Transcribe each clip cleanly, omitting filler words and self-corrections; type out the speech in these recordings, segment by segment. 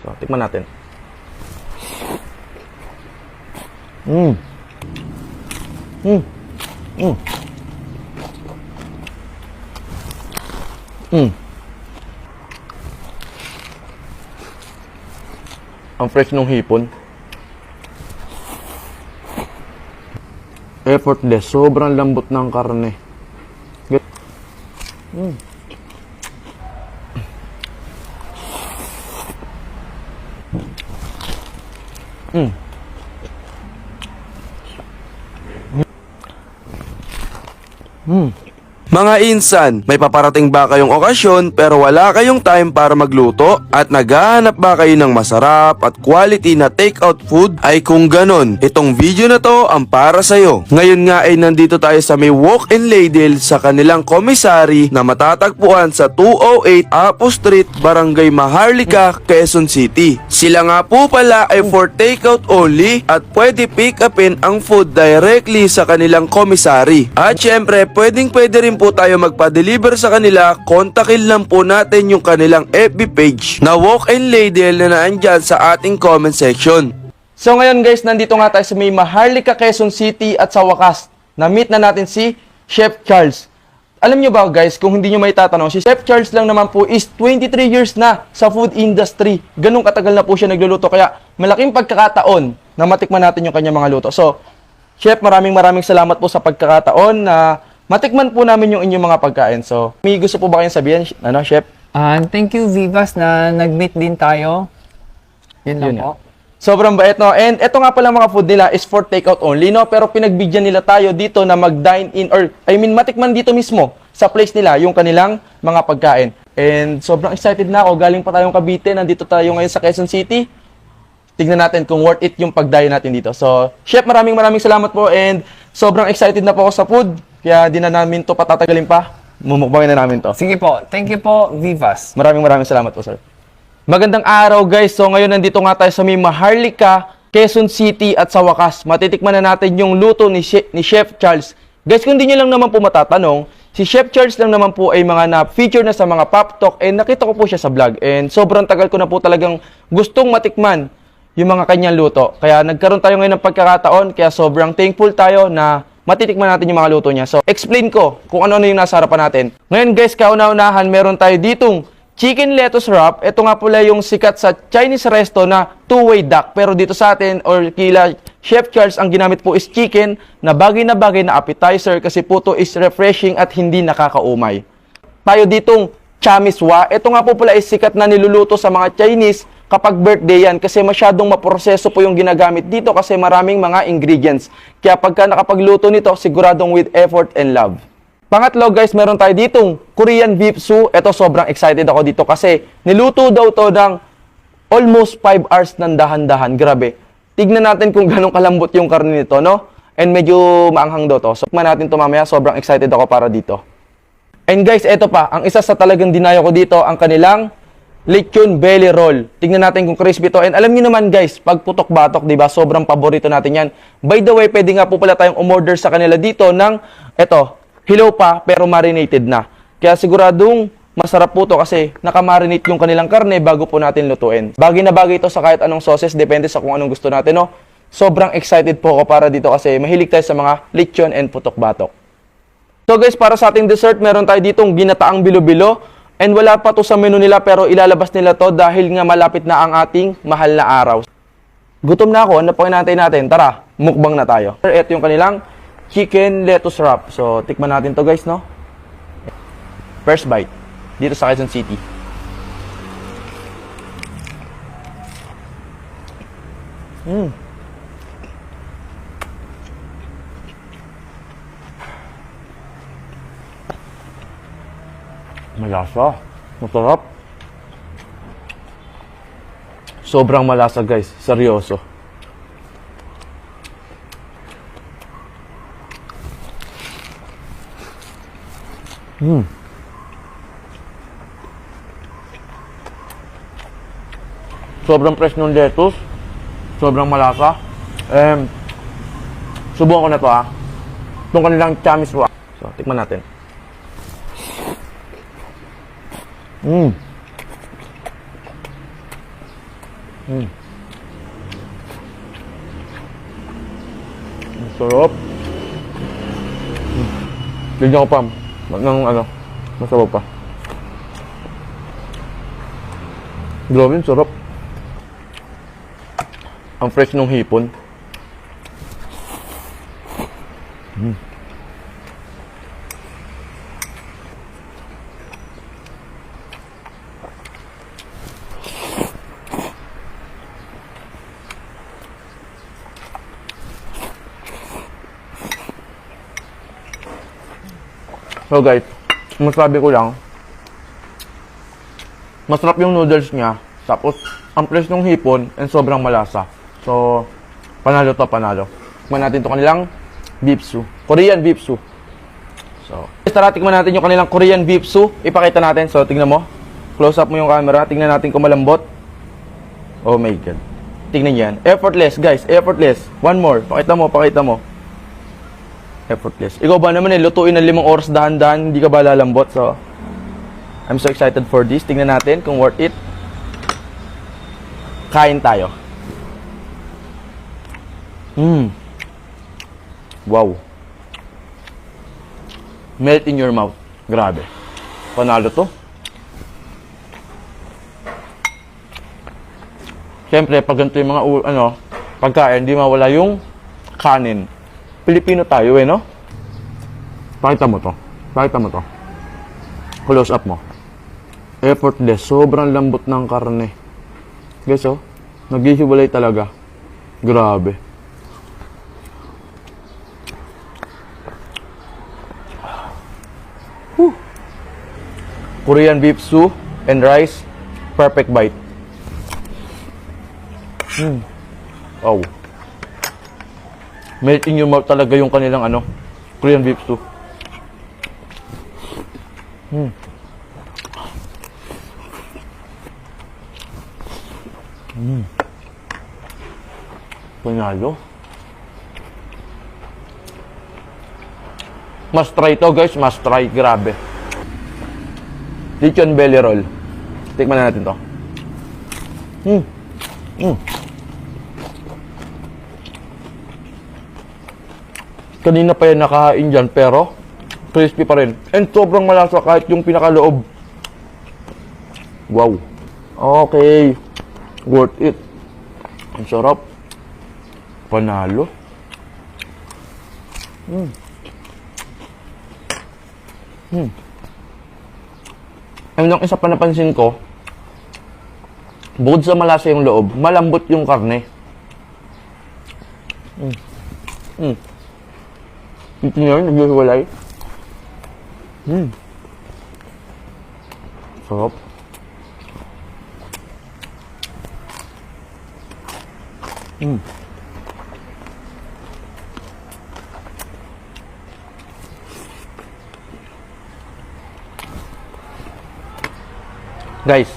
So, tikman natin. Mm. Mm. Mm. Mm. Ang fresh nung hipon. Effortless. Sobrang lambot ng karne. Mm. Mm. Mm. Mga insan, may paparating ba kayong okasyon pero wala kayong time para magluto at naghahanap ba kayo ng masarap at quality na takeout food? Ay kung ganon, itong video na to ang para sa'yo. Ngayon nga ay nandito tayo sa may walk-in ladle sa kanilang komisari na matatagpuan sa 208 Apo Street, Barangay Maharlika, Quezon City. Sila nga po pala ay for takeout only at pwede pick upin ang food directly sa kanilang komisari. At syempre, pwede rin po tayo magpa-deliver sa kanila, kontakin lang po natin yung kanilang FB page na walk-in ladle na naandyan sa ating comment section. So ngayon guys, nandito nga tayo sa may Maharlika, Quezon City at sa wakas, na-meet na natin si Chef Charles. Alam nyo ba guys, kung hindi nyo may tatanong, si Chef Charles lang naman po is 23 years na sa food industry. Ganong katagal na po siya nagluluto, kaya malaking pagkakataon na matikman natin yung kanyang mga luto. So, Chef, maraming salamat po sa pagkakataon na matikman po namin yung inyong mga pagkain. So, may gusto po ba kayong sabihin, Chef? Thank you, Vivas, na nag-meet din tayo. Yun lang po. Sobrang bait, no? And ito nga pala mga food nila is for takeout only, no? Pero pinagbigyan nila tayo dito na mag-dine in or, matikman dito mismo sa place nila yung kanilang mga pagkain. And sobrang excited na ako. Galing pa tayong Cavite. Nandito tayo ngayon sa Quezon City. Tignan natin kung worth it yung pagdayo natin dito. So, Chef, maraming salamat po. And sobrang excited na po ako sa food. Kaya di na namin to patatagalin pa. Mumukbangin na namin to. Sige po. Thank you po, Vivas. Maraming salamat po, sir. Magandang araw, guys. So, ngayon nandito nga tayo sa may Maharlika, Quezon City at sa wakas, matitikman na natin yung luto ni Chef Charles. Guys, kung di nyo lang naman po matatanong, si Chef Charles lang naman po ay mga na-feature na sa mga pop talk and nakita ko po siya sa vlog. And sobrang tagal ko na po talagang gustong matikman yung mga kanyang luto. Kaya nagkaroon tayo ngayon ng pagkakataon, kaya sobrang thankful tayo na matitikman natin yung mga luto niya. So, explain ko kung ano yung nasa harapan natin. Ngayon guys, kauna-unahan, meron tayo ditong chicken lettuce wrap. Ito nga pala yung sikat sa Chinese resto na two-way duck. Pero dito sa atin, or kila Chef Charles, ang ginamit po is chicken na bagay na appetizer kasi po to is refreshing at hindi nakakaumay. Tayo ditong chamiswa. Ito nga po pala is sikat na niluluto sa mga Chinese kapag birthday yan kasi masyadong maproseso po yung ginagamit dito kasi maraming mga ingredients. Kaya pagka nakapagluto nito, siguradong with effort and love. Pangatlo guys, meron tayo ditong Korean beef stew. Ito sobrang excited ako dito kasi niluto daw to ng almost 5 hours ng dahan-dahan. Grabe. Tignan natin kung ganong kalambot yung karne nito, no? And medyo maanghang daw to. So, tikman natin to mamaya. Sobrang excited ako para dito. And guys, eto pa. Ang isa sa talagang dinayo ko dito, ang kanilang lechon belly roll. Tingnan natin kung crispy to. And alam niyo naman guys, pag putok-batok, 'di ba? Sobrang paborito natin 'yan. By the way, pwede nga po pala tayong umorder sa kanila dito ng hilaw pa pero marinated na. Kaya siguradong masarap po to kasi nakamarinate yung kanilang karne bago po natin lutuin. Bagay na bagay ito sa kahit anong sauces, depende sa kung anong gusto natin, no? Sobrang excited po ako para dito kasi mahilig tayo sa mga lechon and putok-batok. So guys, para sa ating dessert, meron tayo ditong ginataang bilo-bilo. And wala pa to sa menu nila pero ilalabas nila to dahil nga malapit na ang ating mahal na araw. Gutom na ako, ano pang inaantay natin? Tara, mukbang na tayo. Ito yung kanilang chicken lettuce wrap. So, tikman natin to guys, no? First bite, dito sa Quezon City. Malasa. Masarap. Sobrang malasa guys. Seryoso. Sobrang fresh ng lettuce. Sobrang malasa. Subukan ko na to itong kanilang chamiswa. So, tikman natin. Ang sarap. Bigyan ko pa ng masarap pa. Grabe, ang sarap. Ang fresh ng hipon. So guys, masabi ko lang, masarap yung noodles niya, tapos ang fresh ng hipon and sobrang malasa. So, panalo to, panalo. Tikman natin to kanilang beef stew. Korean beef stew. So, tara tikman natin yung kanilang Korean beef stew. Ipakita natin. So, tingnan mo. Close up mo yung camera. Tingnan natin kung malambot. Oh my God. Tingnan yan. Effortless, guys. Effortless. One more. Pakita mo, pakita mo. Effortless. Ikaw ba naman lutuin ng 5 oras dahan-dahan, hindi ka ba lalambot? So, I'm so excited for this. Tingnan natin kung worth it. Kain tayo. Wow. Melt in your mouth. Grabe. Panalo to. Siyempre, pag ganito yung mga pagkain, hindi mawala yung kanin. Pilipino tayo no? Pakita mo to. Pakita mo to. Close up mo. Effortless. Sobrang lambot ng karne. Guys, naghihiwalay talaga. Grabe. Whew. Korean beef stew and rice. Perfect bite. Oh. Melt in your mouth talaga yung kanilang Korean beef stew. Panalo. Must try to guys, must try. Grabe. Lechon belly roll. Tikman na natin to. Kanina pa yan nakahain dyan, pero crispy pa rin. And sobrang malasa kahit yung pinakaloob. Wow. Okay. Worth it. Ang sarap. Panalo. Ang isa pa napansin ko, bukod sa malasa yung loob, malambot yung karne. Ito nyo yun, naghihiwalay. Sarap. Guys,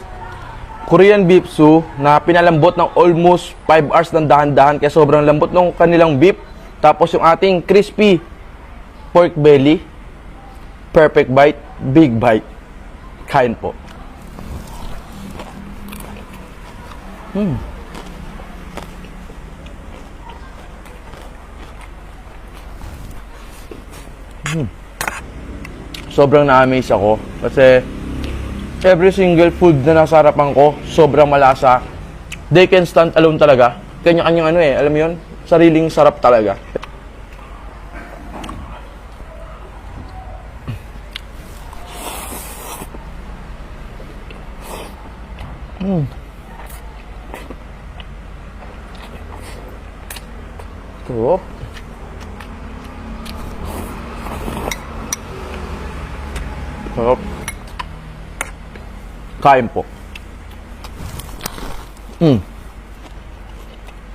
Korean beef stew na pinalambot ng almost 5 hours ng dahan-dahan kaya sobrang lambot ng kanilang beef. Tapos yung ating crispy pork belly, perfect bite, big bite. Kain po. Sobrang na-amaze ako kasi every single food na nasa harapan ko, sobrang malasa. They can stand alone talaga. Kanya-kanyang alam mo yun? Sariling sarap talaga. Sarap. Sarap. Kain po.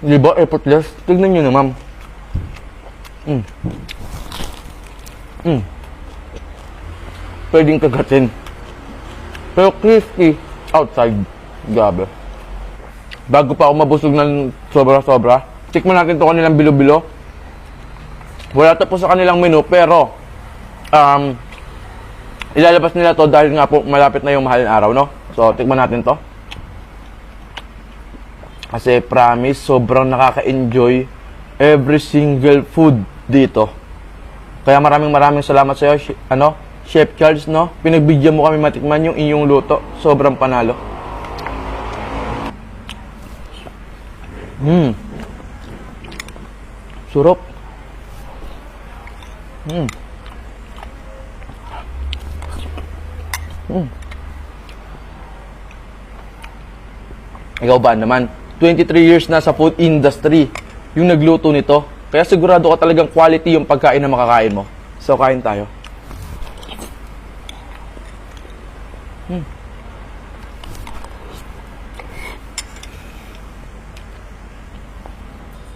Di ba effortless? Tignan nyo na, ma'am. Pwedeng kagatin. Pero crispy outside. Gabi. Bago pa ako mabusog ng sobra-sobra, tikman natin to kanilang bilo-bilo. Wala to po sa kanilang menu, pero ilalabas nila to dahil nga po malapit na yung mahal na araw, no? So, tikman natin to. Kasi promise, sobrang nakaka-enjoy every single food dito. Kaya maraming salamat sa iyo, Chef Charles, no? Pinagbigyan mo kami matikman yung inyong luto. Sobrang panalo. Surop. Ikaw ba naman? 23 years na sa food industry yung nagluto nito. Kaya sigurado ka talagang quality yung pagkain na makakain mo. So, kain tayo.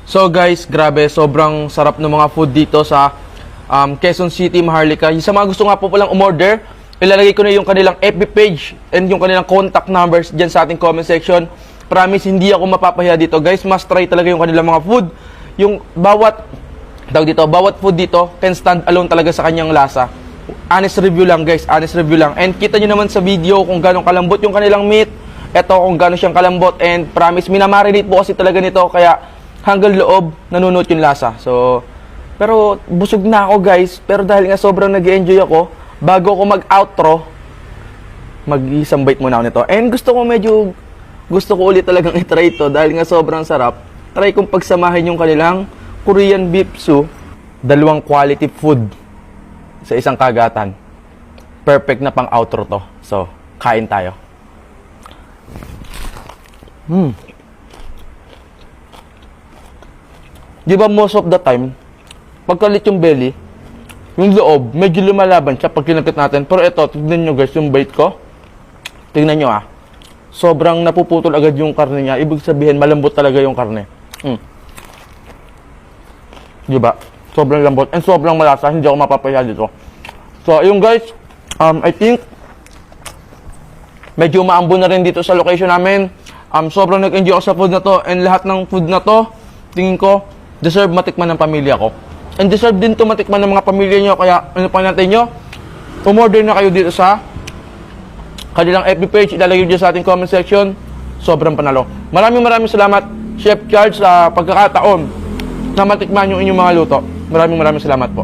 So guys, grabe, sobrang sarap ng mga food dito sa Quezon City, Maharlika. Sa mga gusto nga po palang umorder, ilalagay ko na yung kanilang FB page and yung kanilang contact numbers dyan sa ating comment section. Promise, hindi ako mapapahiya dito guys. Must try talaga yung kanilang mga food. Yung bawat food dito can stand alone talaga sa kanyang lasa. Honest review lang guys, honest review lang. And kita nyo naman sa video kung gano'ng kalambot yung kanilang meat. Eto kung gano'n siyang kalambot. And promise, minamarinate po kasi talaga nito. Kaya hanggang loob, nanunot yung lasa. So, pero busog na ako guys. Pero dahil nga sobrang nag-enjoy ako, bago ako mag-outro, mag-isang bite muna ako nito. And gusto ko ulit talagang itry ito dahil nga sobrang sarap. Try kong pagsamahin yung kanilang Korean beef soup, dalawang quality food sa isang kagatan. Perfect na pang outro to. So, kain tayo. Di ba most of the time, pagkalit yung belly, yung loob, medyo lumalaban siya pag kinagkat natin. Pero ito, tignan nyo guys, yung bite ko. Tignan nyo sobrang napuputol agad yung karne niya. Ibig sabihin, malambot talaga yung karne. Diba? Sobrang lambot and sobrang malasa. Hindi ako mapapahiya dito. So, ayun guys. I think medyo maambo na rin dito sa location namin. Sobrang nag-enjoy ako sa food na to. And lahat ng food na to, tingin ko, deserve matikman ng pamilya ko. And deserve din to matikman ng mga pamilya nyo. Kaya, ano pa natin nyo? Umorder na kayo dito sa kanilang FB page. Ilalagay nyo sa ating comment section. Sobrang panalo. Maraming salamat, Chef Charles, sa pagkakataon na matikman yung inyong mga luto. Maraming salamat po.